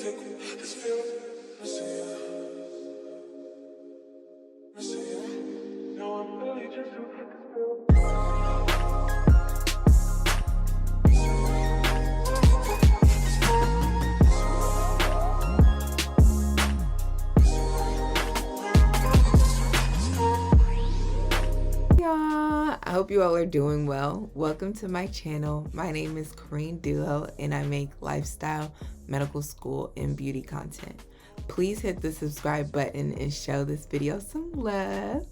I hope you all are doing well. Welcome to my channel. My name is Korene Duo and I make lifestyle, medical school, and beauty content. Please hit the subscribe button and show this video some love.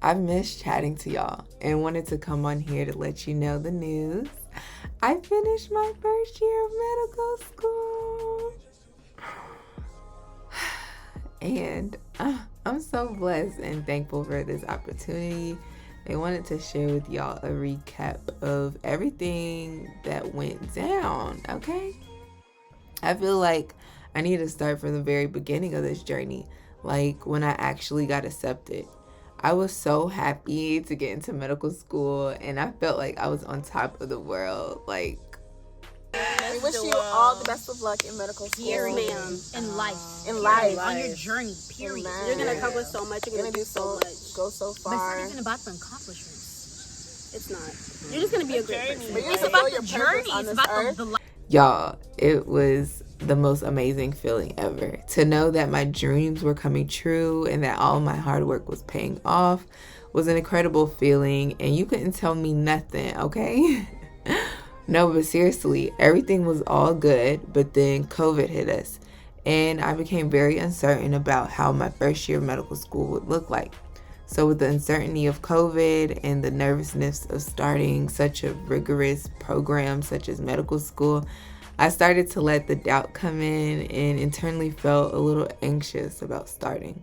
I've missed chatting to y'all and wanted to come on here to let you know the news. I finished my first year of medical school. And I'm so blessed and thankful for this opportunity. I wanted to share with y'all a recap of everything that went down, okay? I feel like I need to start from the very beginning of this journey, like when I actually got accepted. I was so happy to get into medical school and I felt like I was on top of the world. Like, we wish you all the best of luck in medical school. Yes, ma'am. In life. In life. On your journey, period. Amen. You're going to accomplish so much. You're going to do so much. Go so far. But it's not even about the accomplishments. It's not. You're just going to be a great person. But It's about the journey. It's about the life. Y'all, it was the most amazing feeling ever. To know that my dreams were coming true and that all my hard work was paying off was an incredible feeling, and you couldn't tell me nothing, okay? No, but seriously, everything was all good, but then COVID hit us, and I became very uncertain about how my first year of medical school would look like. So with the uncertainty of COVID and the nervousness of starting such a rigorous program such as medical school, I started to let the doubt come in and internally felt a little anxious about starting.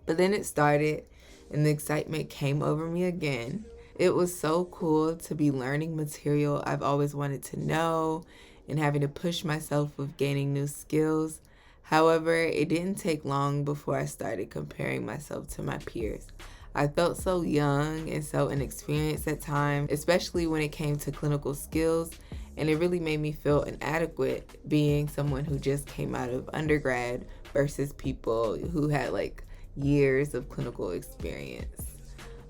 But then it started and the excitement came over me again. It was so cool to be learning material I've always wanted to know and having to push myself with gaining new skills. However, it didn't take long before I started comparing myself to my peers. I felt so young and so inexperienced at times, especially when it came to clinical skills, and it really made me feel inadequate being someone who just came out of undergrad versus people who had like years of clinical experience.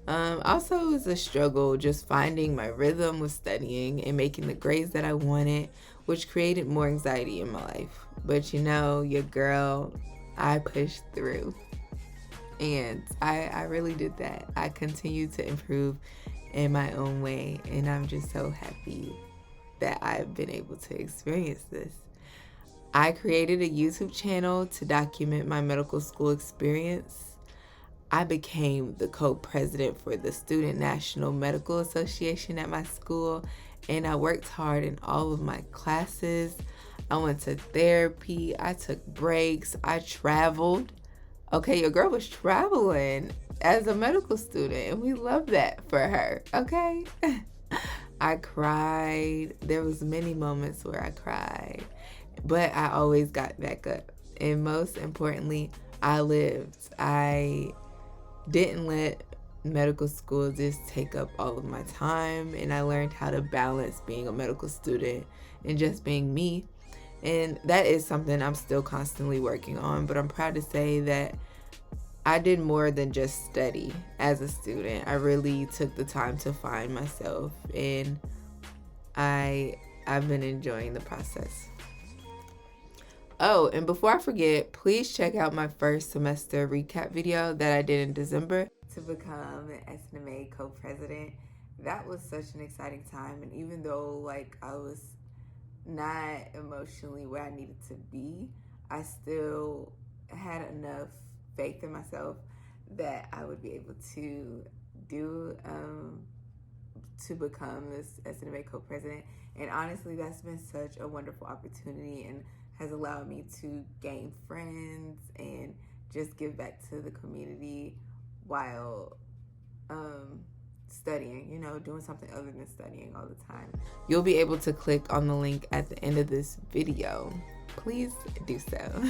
Also, it was a struggle just finding my rhythm with studying and making the grades that I wanted, which created more anxiety in my life. But you know, your girl, I pushed through. And I really did that. I continued to improve in my own way, and I'm just so happy that I've been able to experience this. I created a YouTube channel to document my medical school experience. I became the co-president for the Student National Medical Association at my school, and I worked hard in all of my classes. I went to therapy, I took breaks, I traveled. Okay, your girl was traveling as a medical student, and we love that for her, okay? I cried. There was many moments where I cried, but I always got back up. And most importantly, I lived. I didn't let medical school just take up all of my time, and I learned how to balance being a medical student and just being me. And that is something I'm still constantly working on, but I'm proud to say that I did more than just study as a student. I really took the time to find myself, and I've been enjoying the process. Oh, and before I forget, please check out my first semester recap video that I did in December to become an SNMA co-president. That was such an exciting time, and even though like I was not emotionally where I needed to be, I still had enough faith in myself that I would be able to become this SNMA co-president. And honestly, that's been such a wonderful opportunity and has allowed me to gain friends and just give back to the community while studying, you know, doing something other than studying all the time. You'll be able to click on the link at the end of this video. Please do so.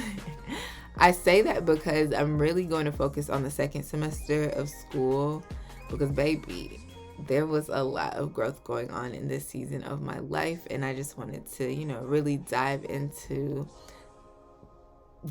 I say that because I'm really going to focus on the second semester of school because, baby, there was a lot of growth going on in this season of my life, and I just wanted to, you know, really dive into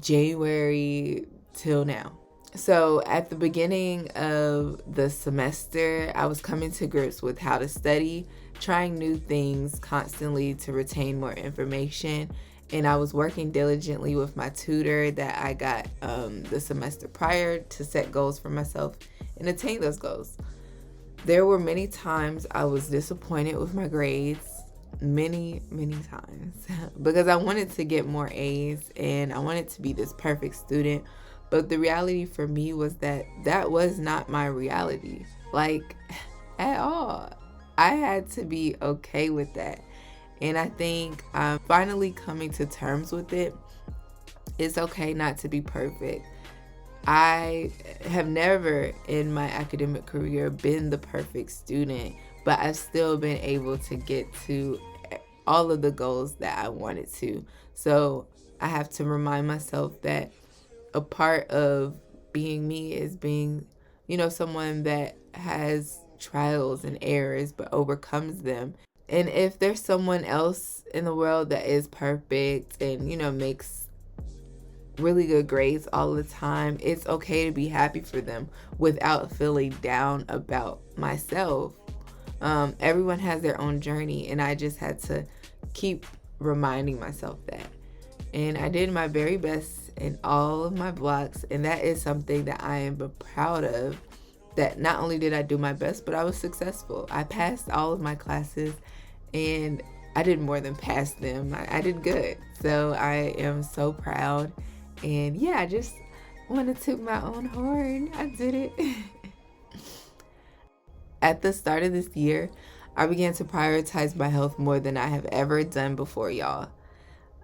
January till now. So at the beginning of the semester, I was coming to grips with how to study, trying new things constantly to retain more information. And I was working diligently with my tutor that I got the semester prior to set goals for myself and attain those goals. There were many times I was disappointed with my grades, many times, because I wanted to get more A's and I wanted to be this perfect student. But the reality for me was that that was not my reality, like, at all. I had to be okay with that. And I think I'm finally coming to terms with it. It's okay not to be perfect. I have never in my academic career been the perfect student, but I've still been able to get to all of the goals that I wanted to. So I have to remind myself that a part of being me is being, someone that has trials and errors but overcomes them. And if there's someone else in the world that is perfect and, makes really good grades all the time, it's okay to be happy for them without feeling down about myself. Everyone has their own journey, and I just had to keep reminding myself that. And I did my very best in all of my blocks, and that is something that I am proud of, that not only did I do my best, but I was successful. I passed all of my classes, and I did more than pass them. I did good. So I am so proud. And yeah, I just want to toot my own horn. I did it. At the start of this year, I began to prioritize my health more than I have ever done before, y'all.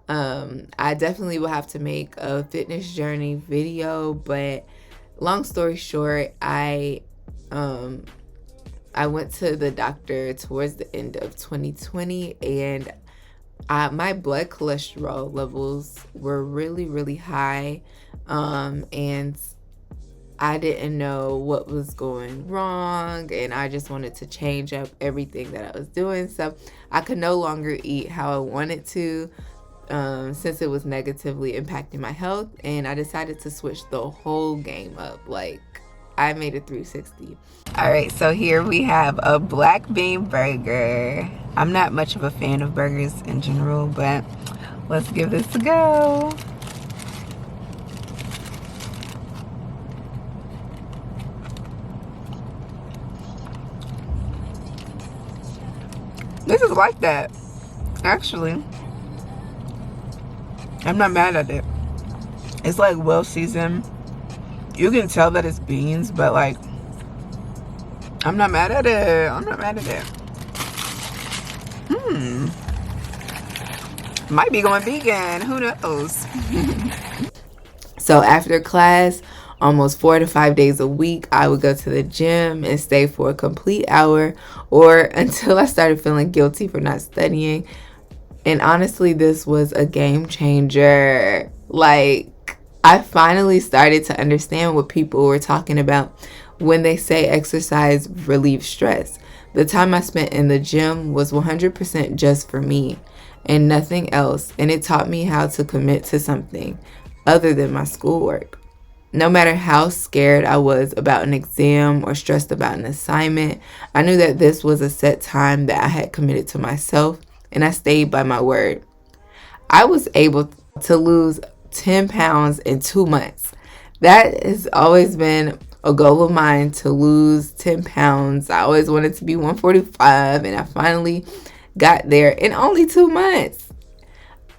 I definitely will have to make a fitness journey video, but long story short, I went to the doctor towards the end of 2020, and my blood cholesterol levels were really high, and I didn't know what was going wrong, and I just wanted to change up everything that I was doing. So I could no longer eat how I wanted to, since it was negatively impacting my health, and I decided to switch the whole game up. Like, I made a 360. All right, so here we have a black bean burger. I'm not much of a fan of burgers in general, but let's give this a go. This is like that, actually. I'm not mad at it. It's like well seasoned. You can tell that it's beans, but like, I'm not mad at it. I'm not mad at it. Might be going vegan. Who knows? So after class, almost 4 to 5 days a week, I would go to the gym and stay for a complete hour, or until I started feeling guilty for not studying. And honestly, this was a game changer. Like, I finally started to understand what people were talking about when they say exercise relieves stress. The time I spent in the gym was 100% just for me and nothing else. And it taught me how to commit to something other than my schoolwork. No matter how scared I was about an exam or stressed about an assignment, I knew that this was a set time that I had committed to myself, and I stayed by my word. I was able to lose 10 pounds in 2 months. That has always been a goal of mine, to lose 10 pounds. I always wanted to be 145, and I finally got there in only 2 months.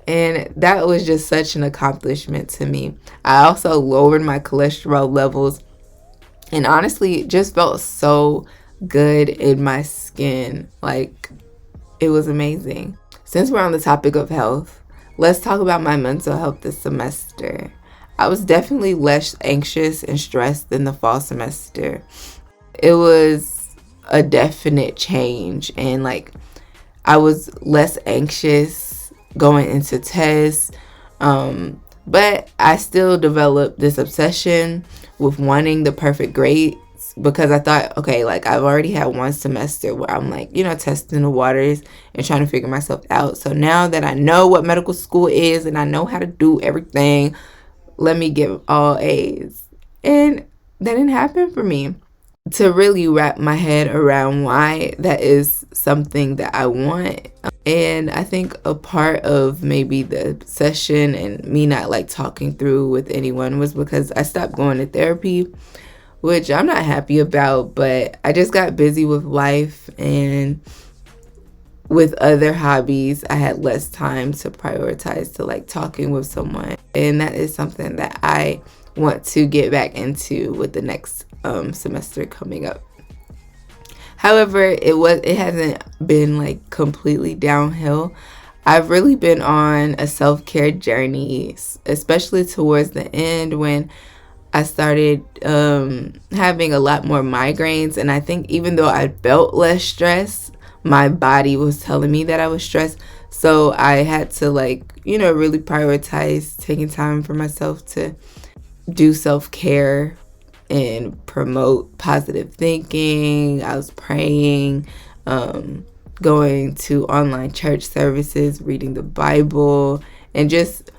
And that was just such an accomplishment to me. I also lowered my cholesterol levels, and honestly, it just felt so good in my skin. Like, it was amazing. Since we're on the topic of health, let's talk about my mental health this semester. I was definitely less anxious and stressed than the fall semester. It was a definite change, and like, I was less anxious going into tests, but I still developed this obsession with wanting the perfect grades, because I thought, okay, like, I've already had one semester where I'm like, testing the waters and trying to figure myself out. So now that I know what medical school is and I know how to do everything, let me get all A's. And that didn't happen for me. To really wrap my head around why that is something that I want. And I think a part of maybe the session and me not like talking through with anyone was because I stopped going to therapy, which I'm not happy about, but I just got busy with life and with other hobbies. I had less time to prioritize to like talking with someone. And that is something that I want to get back into with the next semester coming up. However, it hasn't been like completely downhill. I've really been on a self-care journey, especially towards the end when I started having a lot more migraines. And I think even though I felt less stress, my body was telling me that I was stressed. So I had to really prioritize taking time for myself to do self-care and promote positive thinking. I was praying, going to online church services, reading the Bible, and just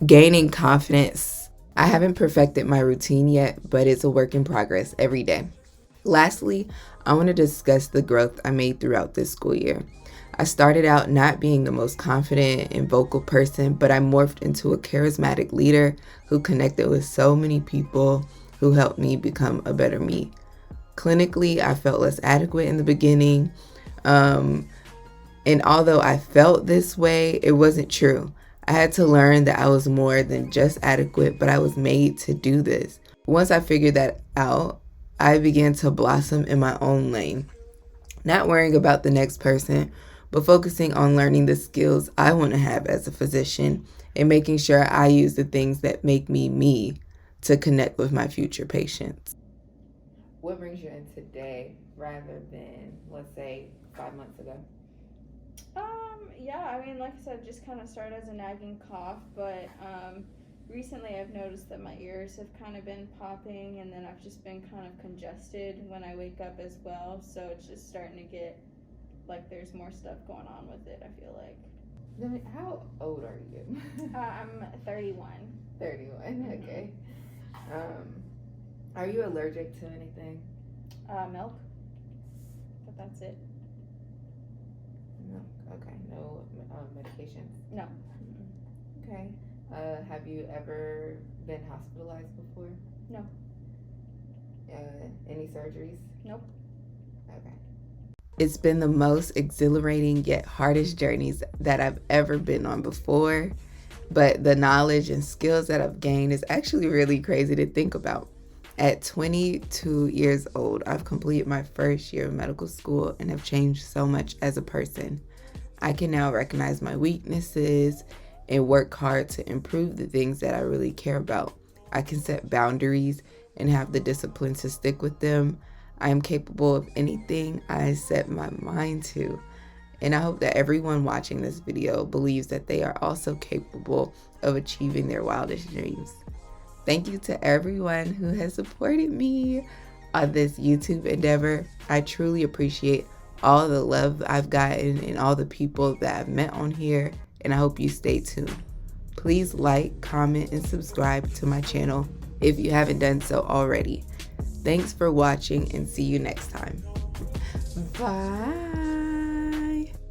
gaining confidence. I haven't perfected my routine yet, but it's a work in progress every day. Lastly, I want to discuss the growth I made throughout this school year. I started out not being the most confident and vocal person, but I morphed into a charismatic leader who connected with so many people, who helped me become a better me. Clinically, I felt less adequate in the beginning. And although I felt this way, it wasn't true. I had to learn that I was more than just adequate, but I was made to do this. Once I figured that out, I began to blossom in my own lane, not worrying about the next person, but focusing on learning the skills I want to have as a physician and making sure I use the things that make me me to connect with my future patients. What brings you in today rather than, let's say, 5 months ago? Yeah, I mean, like I said, just kind of started as a nagging cough, but recently I've noticed that my ears have kind of been popping, and then I've just been kind of congested when I wake up as well, so it's just starting to get like there's more stuff going on with it, I feel like. How old are you? I'm 31. 31, okay. Are you allergic to anything? Milk, but that's it. No, okay. No medications? No. Okay. Have you ever been hospitalized before? No. Any surgeries? Nope. Okay. It's been the most exhilarating yet hardest journeys that I've ever been on before, but the knowledge and skills that I've gained is actually really crazy to think about. At 22 years old, I've completed my first year of medical school and have changed so much as a person. I can now recognize my weaknesses and work hard to improve the things that I really care about. I can set boundaries and have the discipline to stick with them. I am capable of anything I set my mind to. And I hope that everyone watching this video believes that they are also capable of achieving their wildest dreams. Thank you to everyone who has supported me on this YouTube endeavor. I truly appreciate all the love I've gotten and all the people that I've met on here, and I hope you stay tuned. Please like, comment, and subscribe to my channel if you haven't done so already. Thanks for watching and see you next time. Bye.